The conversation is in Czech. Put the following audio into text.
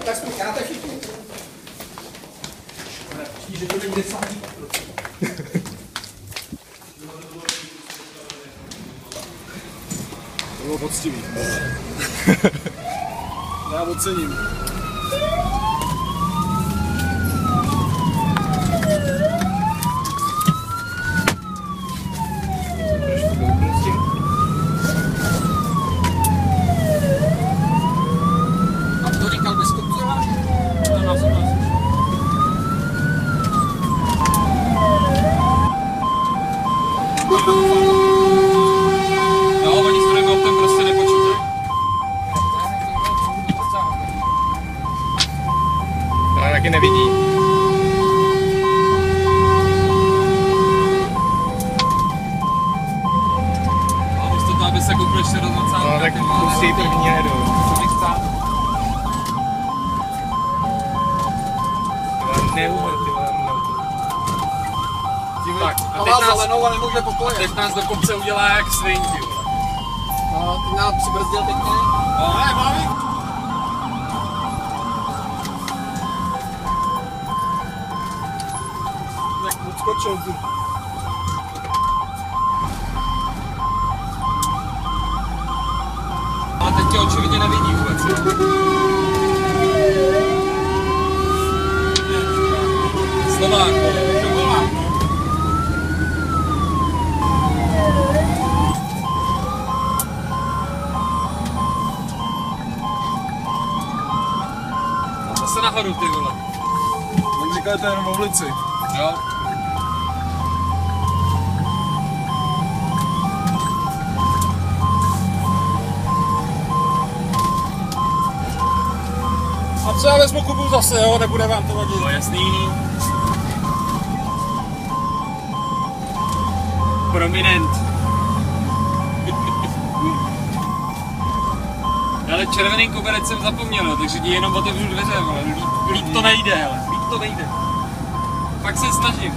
Tak spícháte všichni. Že to není desátý. To bylo poctivý. Já ocením. A to říkal bez kopcova? No, oni s druhým autem prostě nepočítají. Já taky nevidí. A místo toho, aby se koupil ještě do 20. No tak pustí první a jedou. Co bych stál? Neumr, ty vole, Tak, A má zelenou a nemůže pokojet. teď nás do kopce udělá jak svinky, vole. No, ty nás přibrzdil pěkně. No, ne, baví. Jak odskočil tu. A teď tě očividně nevidí vůbec, jo. Slovák, Slovák, no. Zase nahoru, ty vole. Tak říkali, to je jenom v ulici. Jo. A co já vezmu Kubu zase, jo? Nebude vám to vadit. No jasný. Prominent. Ale červený koberec jsem zapomněl, no, takže ti jenom otevřu dveře, vole. Líp to nejde, hele. Líp to nejde. Fakt se snažím.